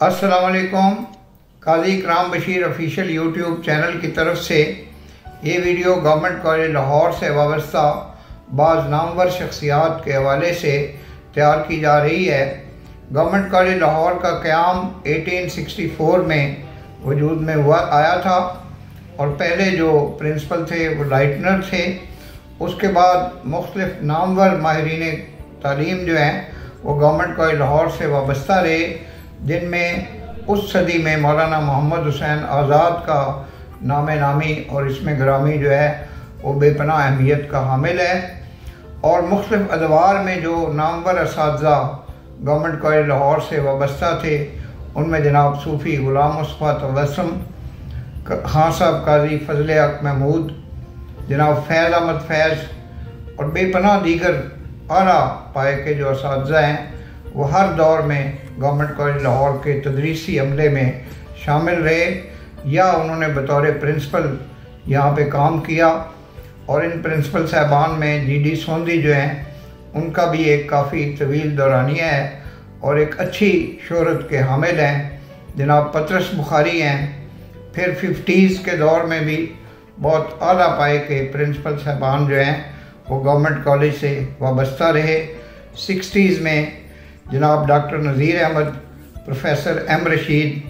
अस्सलाम वालेकुम। काजी इकराम Bashir official YouTube channel की तरफ से ये वीडियो गवर्नमेंट कॉलेज लाहौर से वाबस्ता बाज़ नामवर शख्सियात के हवाले से तैयार की जा रही है। गवर्नमेंट कॉलेज लाहौर का क़याम 1864 में वजूद में आया था और पहले जो प्रिंसिपल थे वो लाइटनर थे। उसके बाद मुख्तलिफ नामवर माहिरीन तालीम जो हैं वो गवर्नमेंट कॉलेज लाहौर से वाबस्ता रहे, जिनमें उस सदी में मौलाना मोहम्मद हुसैन आज़ाद का नाम नामी और इसमें ग्रामी जो है वो बेपनाह अहमियत का हामिल है। और मुख्तलिफ अदवार में जो नामवर असातिज़ा गवर्नमेंट कॉलेज लाहौर से वाबस्ता थे उनमें जनाब सूफ़ी ग़ुलाम मुस्तफ़ा तबस्सुम खान साहब, काजी फजल हक महमूद, जनाब फैज़ अहमद फैज़ और बेपनाह दीगर आला पाए के जो असातिज़ा हैं वो हर दौर में गवर्नमेंट कॉलेज लाहौर के तदरीसी अमले में शामिल रहे या उन्होंने बतौर प्रिंसिपल यहाँ पे काम किया। और इन प्रिंसिपल साहबान में जी.डी. सोंधी जो हैं उनका भी एक काफ़ी तवील दौरानिया है और एक अच्छी शोहरत के हामिल हैं। जनाब पतरस बुखारी हैं। फिर 50s के दौर में भी बहुत आला पाए के प्रिंसिपल साहबान जो हैं वो गवर्नमेंट कॉलेज से वाबस्ता रहे। 60s में जनाब डॉक्टर नज़ीर अहमद, प्रोफेसर एम रशीद,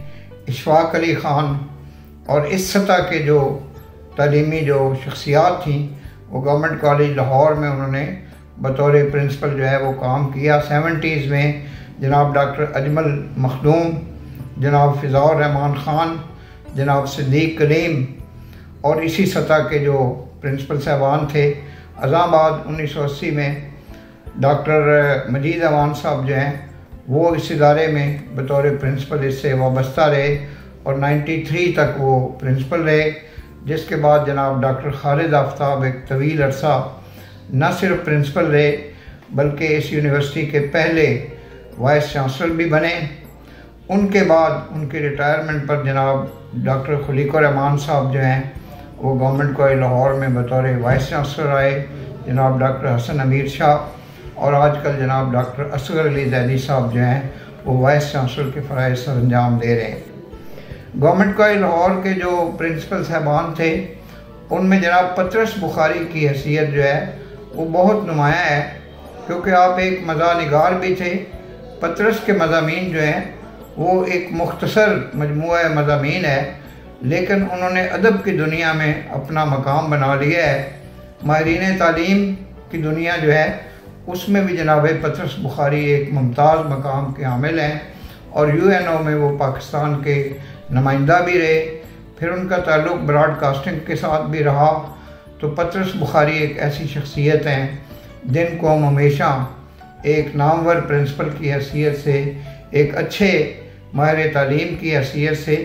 इशफाक अली ख़ान और इस सतह के जो तालीमी जो शख्सियात थी वो गवर्नमेंट कॉलेज लाहौर में उन्होंने बतौर प्रिंसिपल जो है वो काम किया। 70s में जनाब डॉक्टर अजमल मखदूम, जनाब फ़िज़ाउर रहमान ख़ान, जनाब सिद्दीक़ कलीम और इसी सतह के जो प्रिंसिपल साहबान थे। अज़ामाबाद 1980 में डॉक्टर मजीद अमान साहब जो हैं वो इस इदारे में बतौर प्रिंसिपल इससे वाबस्ता रहे और 93 तक वो प्रिंसिपल रहे, जिसके बाद जनाब डॉक्टर खालिद आफ्ताब एक तवील अरसा न सिर्फ प्रिंसिपल रहे बल्कि इस यूनिवर्सिटी के पहले वाइस चांसलर भी बने। उनके बाद उनके रिटायरमेंट पर जनाब डॉक्टर खलीकुर रहमान साहब जो हैं वो गवर्नमेंट कॉलेज लाहौर में बतौर वाइस चांसलर आए, जनाब डॉक्टर हसन अमीर शाह और आजकल जनाब डॉक्टर असगर अली जैदी साहब जो हैं वो वाइस चांसलर के फ़राइज़ सर अंजाम दे रहे हैं। गवर्नमेंट कॉलेज लाहौर के जो प्रिंसिपल साहबान थे उनमें जनाब पतरस बुखारी की हैसियत जो है वो बहुत नुमाया है, क्योंकि आप एक मज़ा निगार भी थे। पतरस के मज़ामीन जो हैं वो एक मुख्तसर मजमूआ मज़ामीन है, लेकिन उन्होंने अदब की दुनिया में अपना मकाम बना लिया है। माहिरीन तालीम की दुनिया जो है उसमें भी जनाब पतरस बुखारी एक मुमताज़ मकाम के हामिल हैं और UNO में वो पाकिस्तान के नुमाइंदा भी रहे। फिर उनका ताल्लुक़ ब्रॉडकास्टिंग के साथ भी रहा। तो पतरस बुखारी एक ऐसी शख्सियत हैं जिनको हम हमेशा एक नामवर प्रिंसिपल की हैसियत से, एक अच्छे माहिर तालीम की हैसियत से,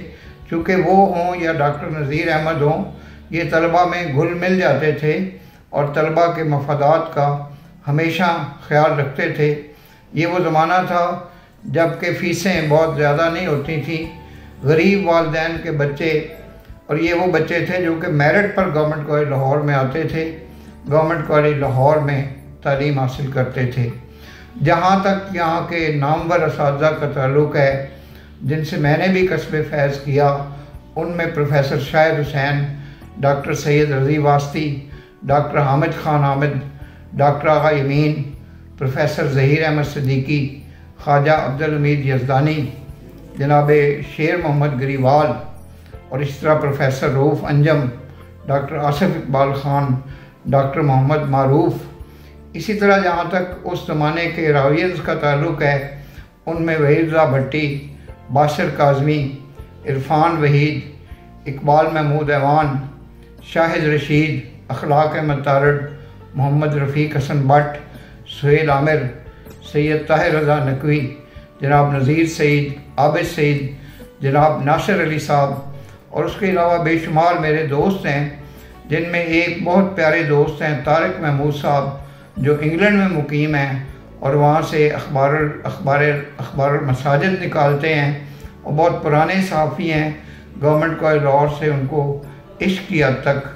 चूँकि वो हों या डॉक्टर नज़ीर अहमद हों, ये तलबा में घुल मिल जाते थे और तलबा के मफादात का हमेशा ख्याल रखते थे। ये वो ज़माना था जबकि फ़ीसें बहुत ज़्यादा नहीं होती थी। गरीब वालिदैन के बच्चे, और ये वो बच्चे थे जो कि मेरिट पर गवर्नमेंट कॉलेज लाहौर में आते थे, गवर्नमेंट कॉलेज लाहौर में तालीम हासिल करते थे। जहाँ तक यहाँ के नामवर असातिज़ा का ताल्लुक़ है जिनसे मैंने भी कस्बे फैज़ किया, उनमें professor Shahid Hussain, doctor Syed Razi Wasti, doctor Hamid Khan Hamid, doctor Agha Yamin, professor Zaheer Ahmed Siddiqui, Khwaja Abdul Hameed Yazdani, जनाब शेर मोहम्मद गरीवाल और इस तरह professor Rauf Anjum, doctor Asif Iqbal Khan, doctor Mohammad Maroof. इसी तरह जहाँ तक उस ज़माने के रावियंस का ताल्लुक़ है उनमें वहीद रज़ा भट्टी, बाशिर काज़मी, इरफ़ान वहीद, इकबाल महमूद ऐवान, शाहिद रशीद, अखलाक अहमद तारड़, मोहम्मद रफ़ीक हसन भट्ट, सुहेल आमिर, सैयद ताहिर रज़ा नकवी, जनाब नज़ीर सईद, आबिद सईद, जनाब नासिर अली साहब और उसके अलावा बेशुमार मेरे दोस्त हैं, जिनमें एक बहुत प्यारे दोस्त हैं तारिक महमूद साहब जो इंग्लैंड में मुकीम हैं और वहाँ से अखबार मसाजिद निकालते हैं और बहुत पुराने सहाफ़ी हैं। गवर्नमेंट कॉलेज लाहौर से उनको इश्क की हद तक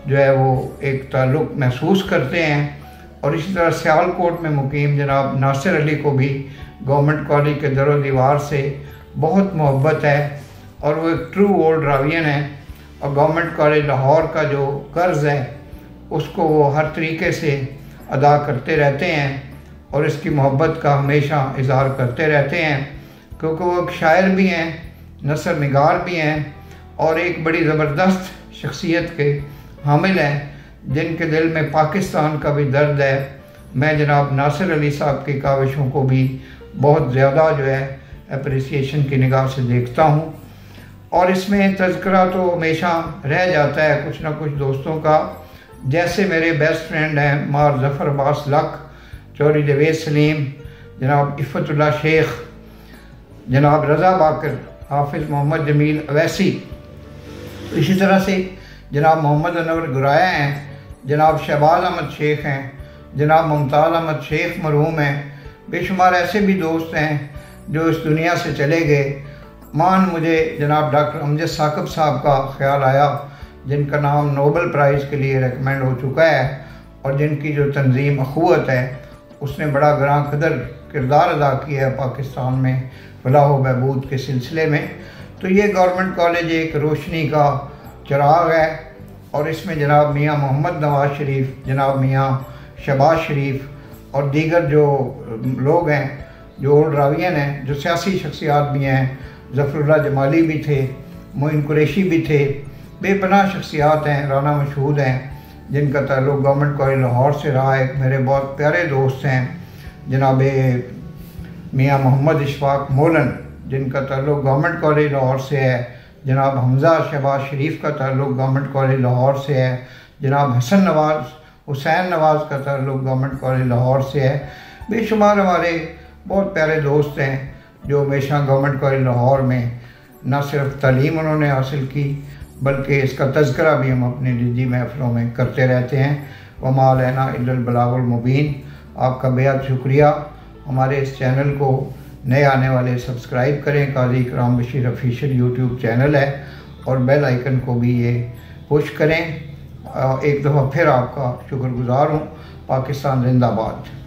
जो है वो एक ताल्लुक़ महसूस करते हैं। और इसी तरह सियालकोट में मुकीम जनाब नासिर अली को भी गवर्नमेंट कॉलेज के दरो दीवार से बहुत मोहब्बत है और वो एक ट्रू ओल्ड रावियन है और गवर्नमेंट कॉलेज लाहौर का जो कर्ज़ है उसको वो हर तरीके से अदा करते रहते हैं और इसकी मोहब्बत का हमेशा इज़हार करते रहते हैं, क्योंकि वो एक शायर भी हैं, नसर निगार भी हैं और एक बड़ी ज़बरदस्त शख्सियत के हामिल हैं जिनके दिल में पाकिस्तान का भी दर्द है। मैं जनाब नासिर अली साहब की काविशों को भी बहुत ज़्यादा जो है अप्रिसिएशन की निगाह से देखता हूँ और इसमें तज़किरा तो हमेशा रह जाता है कुछ ना कुछ दोस्तों का, जैसे मेरे बेस्ट फ्रेंड हैं मार ज़फ़र अब्बास लक, चौधरी जवेद सलीम, जनाब इफ़तुल्लाह शेख, जनाब रज़ा बाकर, हाफिज़ मोहम्मद जमील अवैसी, इसी तरह से जनाब मोहम्मद अनवर गुराया हैं, जनाब शहबाज अहमद शेख हैं, जनाब मुमताज़ अहमद शेख मरहूम हैं। बेशुमार ऐसे भी दोस्त हैं जो इस दुनिया से चले गए। मुझे जनाब डॉक्टर अमजद साकिब साहब का ख्याल आया जिनका नाम नोबल प्राइज़ के लिए रिकमेंड हो चुका है और जिनकी जो तंजीम अखुवत है उसने बड़ा ग्रां कदर किरदार अदा किया है पाकिस्तान में फलाह व बहबूद के सिलसिले में। तो ये गवर्नमेंट कॉलेज एक रोशनी का चिराग है और इसमें जनाब मियाँ मोहम्मद नवाज शरीफ, जनाब मियाँ शहबाज शरीफ और दीगर जो लोग हैं जो ओल्ड रावियन हैं, जो सियासी शख्सियात भी हैं, ज़फ़रुल्लाह जमाली भी थे, मोइन कुरैशी भी थे, बेपनाह शख्सियात हैं, राना मशहूद हैं जिनका ताल्लुक़ गवर्नमेंट कॉलेज लाहौर से रहा है। मेरे बहुत प्यारे दोस्त हैं जनाब मियाँ मोहम्मद इशफाक मोलन जिनका ताल्लुक़ गवर्नमेंट कॉलेज लाहौर से है, जनाब हमज़ा शहबाज शरीफ का ताल्लुक़ गवर्नमेंट कॉलेज लाहौर से है, जनाब हुसैन नवाज़ का ताल्लुक़ गवर्नमेंट कॉलेज लाहौर से है। बेशुमार हमारे बहुत प्यारे दोस्त हैं जो हमेशा गवर्नमेंट कॉलेज लाहौर में न सिर्फ तालीम उन्होंने हासिल की बल्कि इसका तज़किरा भी हम अपने निजी महफ़िलों में करते रहते हैं। वमा अलैना इल्लल बलागुल मुबीन। आपका बेहद शुक्रिया। हमारे इस चैनल को नए आने वाले सब्सक्राइब करें। काजी इकराम बशीर ऑफिशियल यूट्यूब चैनल है और बेल आइकन को भी ये पुश करें। एक दफ़ा फिर आपका शुक्रगुज़ार हूँ। पाकिस्तान जिंदाबाद।